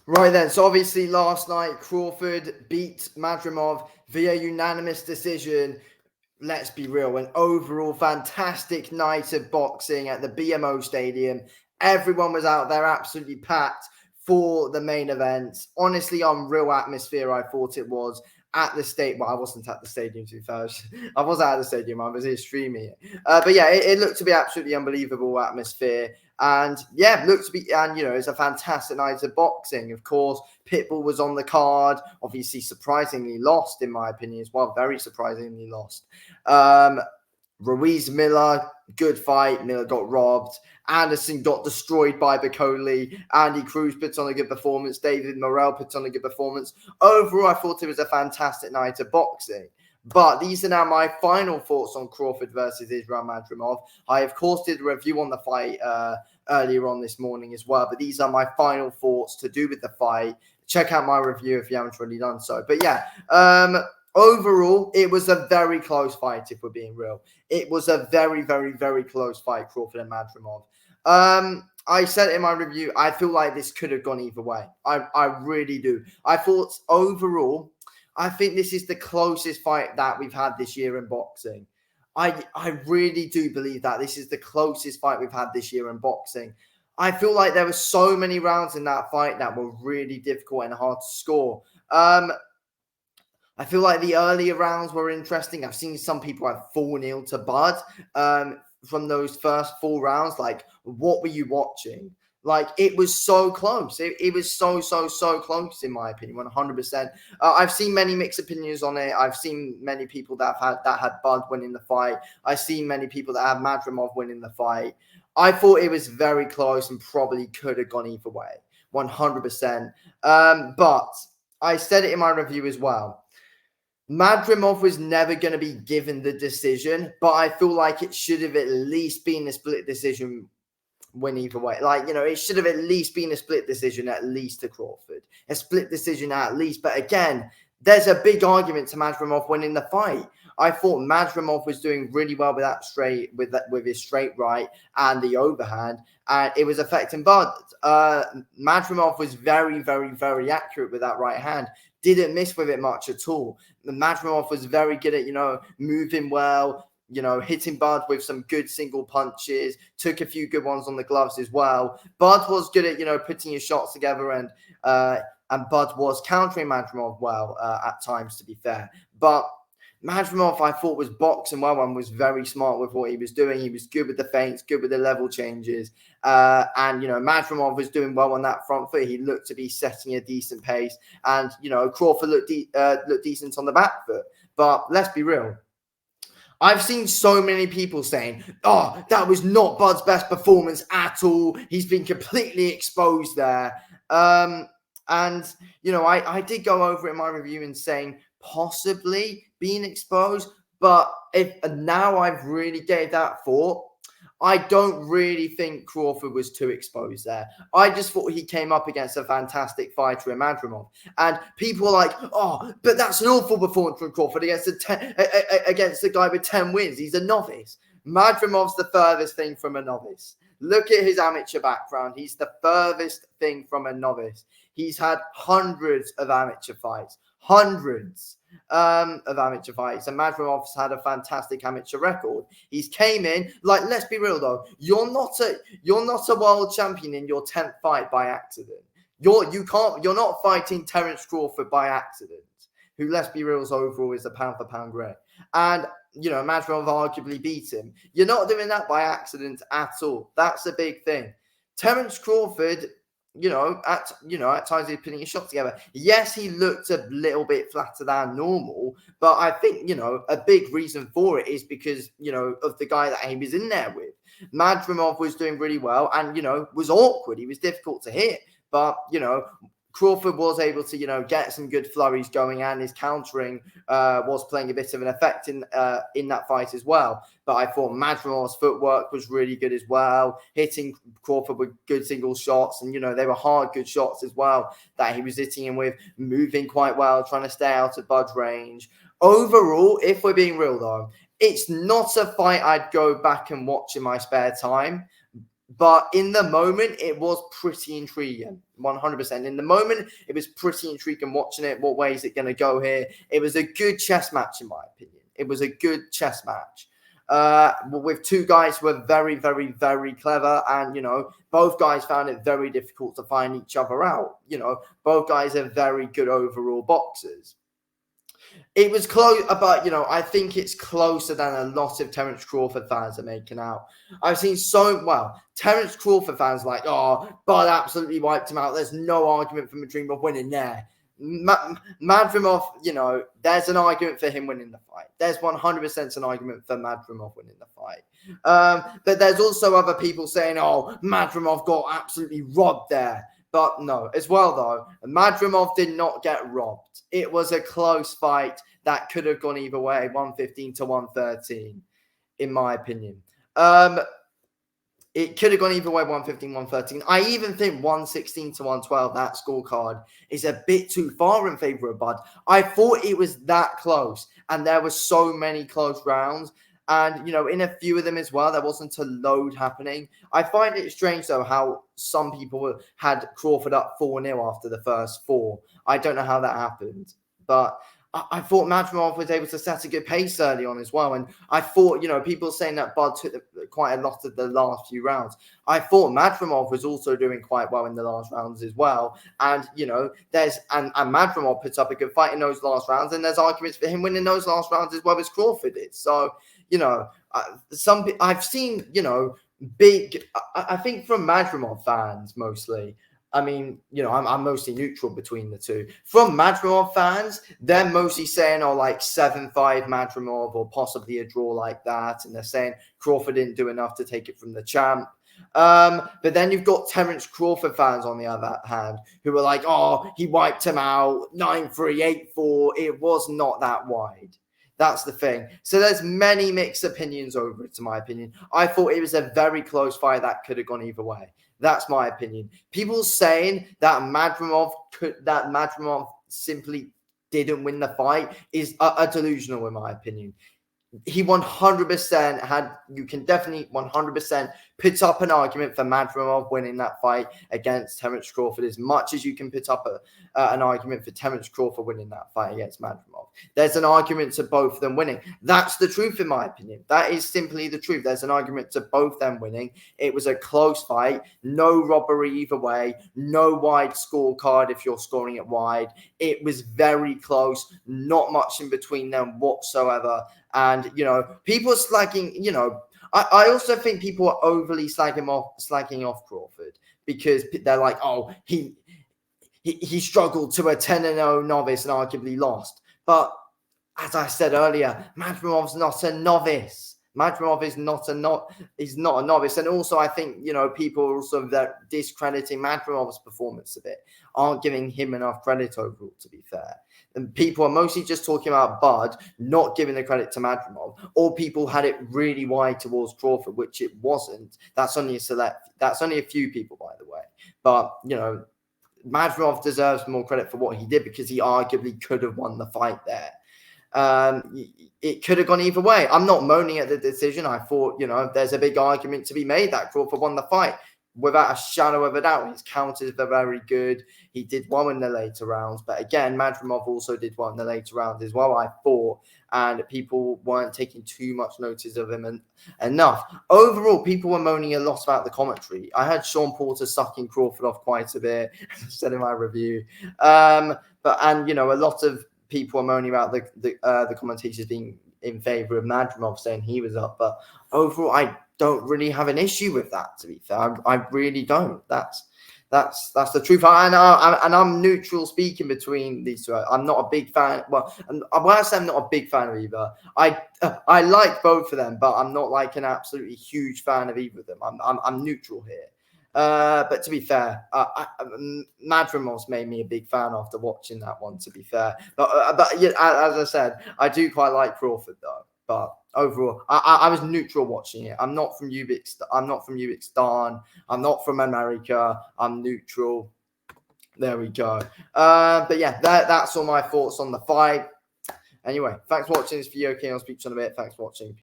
Right then, so obviously last night Crawford beat Madrimov via unanimous decision. Let's be real, an overall fantastic night of boxing at the BMO Stadium. Everyone was out there absolutely packed for the main event. Honestly, unreal atmosphere, I thought it was at the state. Well, I wasn't at the stadium, to be fair. I was at the stadium, I was here streaming it. But yeah, it looked to be absolutely unbelievable atmosphere. And yeah, looked to be, and it's a fantastic night of boxing. Of course, Pitbull was on the card, obviously surprisingly lost, in my opinion, as well. Very surprisingly lost. Um, Ruiz Miller, good fight. Miller got robbed. Anderson got destroyed by Bacoli. Andy Cruz puts on a good performance. David Morrell puts on a good performance. Overall, I thought it was a fantastic night of boxing. But these are now my final thoughts on Crawford versus Israil Madrimov. I, of course, did a review on the fight earlier on this morning as well. But these are my final thoughts to do with the fight. Check out my review if you haven't already done so. But yeah, overall, it was a very close fight, if we're being real. It was a very, very, very close fight, Crawford and Madrimov. I said in my review, I feel like this could have gone either way. I really do. I thought overall, I think this is the closest fight that we've had this year in boxing. I really do believe that this is the closest fight we've had this year in boxing. I feel like there were so many rounds in that fight that were really difficult and hard to score. I feel like the earlier rounds were interesting. I've seen some people have 4-0 to Bud from those first 4 rounds. Like, what were you watching? Like, it was so close. It was so close, in my opinion, 100%. I've seen many mixed opinions on it. I've seen many people that had Bud winning the fight. I've seen many people that had Madrimov winning the fight. I thought it was very close and probably could have gone either way, 100%. But I said it in my review as well. Madrimov was never going to be given the decision, but I feel like it should have at least been a split decision win either way. Like, it should have at least been a split decision at least to Crawford. A split decision at least. But again, there's a big argument to Madrimov winning the fight. I thought Madrimov was doing really well with that straight, with his straight right and the overhand, and it was affecting Bud. Madrimov was very, very, very accurate with that right hand. Didn't miss with it much at all. Madrimov was very good at, moving well, hitting Bud with some good single punches, took a few good ones on the gloves as well. Bud was good at, putting his shots together, and Bud was countering Madrimov well at times, to be fair. But Madrimov, I thought, was boxing well and was very smart with what he was doing. He was good with the feints, good with the level changes. And Madrimov was doing well on that front foot. He looked to be setting a decent pace. And, Crawford looked decent on the back foot. But let's be real. I've seen so many people saying, oh, that was not Bud's best performance at all. He's been completely exposed there. I did go over it in my review and saying possibly being exposed. But if now I've really gave that thought, I don't really think Crawford was too exposed there. I just thought he came up against a fantastic fighter in Madrimov. And people are like, oh, but that's an awful performance from Crawford against a guy with 10 wins. He's a novice. Madrimov's the furthest thing from a novice. Look at his amateur background. He's the furthest thing from a novice. He's had hundreds of amateur fights. Hundreds of amateur fights, and Madrimov's had a fantastic amateur record. He's came in, like, let's be real though, you're not a world champion in your 10th fight by accident. You're not fighting Terence Crawford by accident, who, let's be real, overall is a pound for pound great. And Madrimov arguably beat him. You're not doing that by accident at all. That's a big thing. Terence Crawford, at times he's putting his shots together. Yes, he looked a little bit flatter than normal, but I think, a big reason for it is because, of the guy that he was in there with. Madrimov was doing really well and, was awkward. He was difficult to hit, but, Crawford was able to, get some good flurries going, and his countering was playing a bit of an effect in that fight as well. But I thought Madrimov's footwork was really good as well, hitting Crawford with good single shots, and they were hard, good shots as well that he was hitting him with, moving quite well, trying to stay out of Bud's range. Overall, if we're being real though, it's not a fight I'd go back and watch in my spare time. But in the moment, it was pretty intriguing, 100%. In the moment, it was pretty intriguing watching it. What way is it going to go here? It was a good chess match, in my opinion. It was a good chess match. With two guys who were very, very, very clever. And, both guys found it very difficult to find each other out. Both guys are very good overall boxers. It was close, but I think it's closer than a lot of Terence Crawford fans are making out. I've seen Terence Crawford fans like, oh, Bud absolutely wiped him out. There's no argument for Madrimov winning there. Madrimov, there's an argument for him winning the fight. There's 100% an argument for Madrimov winning the fight. But there's also other people saying, oh, Madrimov got absolutely robbed there. But no, as well, though, Madrimov did not get robbed. It was a close fight that could have gone either way, 115 to 113, in my opinion. It could have gone either way, 115, 113. I even think 116 to 112, that scorecard, is a bit too far in favor of Bud. I thought it was that close, and there were so many close rounds. And, in a few of them as well, there wasn't a load happening. I find it strange, though, how some people had Crawford up 4-0 after the first 4. I don't know how that happened. But I thought Madrimov was able to set a good pace early on as well. And I thought, people saying that Bud took quite a lot of the last few rounds. I thought Madrimov was also doing quite well in the last rounds as well. And, and Madrimov puts up a good fight in those last rounds. And there's arguments for him winning those last rounds as well as Crawford did. So, I've seen, big, I think from Madrimov fans mostly. I mean, I'm mostly neutral between the two. From Madrimov fans, they're mostly saying, 7-5 Madrimov or possibly a draw like that. And they're saying Crawford didn't do enough to take it from the champ. But then you've got Terence Crawford fans on the other hand who are like, oh, he wiped him out, 9-3, 8-4. It was not that wide. That's the thing. So there's many mixed opinions over it, to my opinion. I thought it was a very close fight that could have gone either way. That's my opinion. People saying that Madrimov simply didn't win the fight is a delusional, in my opinion. He 100% had, you can definitely 100% put up an argument for Madrimov winning that fight against Terence Crawford as much as you can put up an argument for Terence Crawford winning that fight against Madrimov. There's an argument to both of them winning. That's the truth, in my opinion. That is simply the truth. There's an argument to both them winning. It was a close fight. No robbery either way. No wide scorecard if you're scoring it wide. It was very close. Not much in between them whatsoever. And, people are slagging, I also think people are overly slagging off Crawford because they're like, oh, he struggled to a 10-0 novice and arguably lost. But as I said earlier, Madrimov's not a novice. Madrimov is not a novice. And also, I think, people are also discrediting Madrimov's performance a bit, aren't giving him enough credit overall, to be fair. And people are mostly just talking about Bud, not giving the credit to Madrimov, or people had it really wide towards Crawford, which it wasn't. That's only a few people, by the way. But, Madrimov deserves more credit for what he did because he arguably could have won the fight there. It could have gone either way. I'm not moaning at the decision. I thought, there's a big argument to be made that Crawford won the fight. Without a shadow of a doubt, his counters were very good. He did well in the later rounds. But again, Madrimov also did well in the later rounds as well, I thought. And people weren't taking too much notice of him enough. Overall, people were moaning a lot about the commentary. I had Sean Porter sucking Crawford off quite a bit, as I said in my review. A lot of people are moaning about the commentators being in favor of Madrimov, saying he was up. But overall, I don't really have an issue with that, to be fair. I really don't. That's the truth. And I'm neutral speaking between these two. I'm not a big fan. Well, when I say I'm not a big fan of either, I like both of them, but I'm not like an absolutely huge fan of either of them. I'm neutral here. But to be fair, Madrimov's made me a big fan after watching that one, to be fair. But as I said, I do quite like Crawford, though. But overall, I was neutral watching it. I'm not from Uzbekistan. I'm not from America. I'm neutral. There we go. But yeah, that's all my thoughts on the fight. Anyway, thanks for watching this video. Okay, I'll speak to you in a bit. Thanks for watching.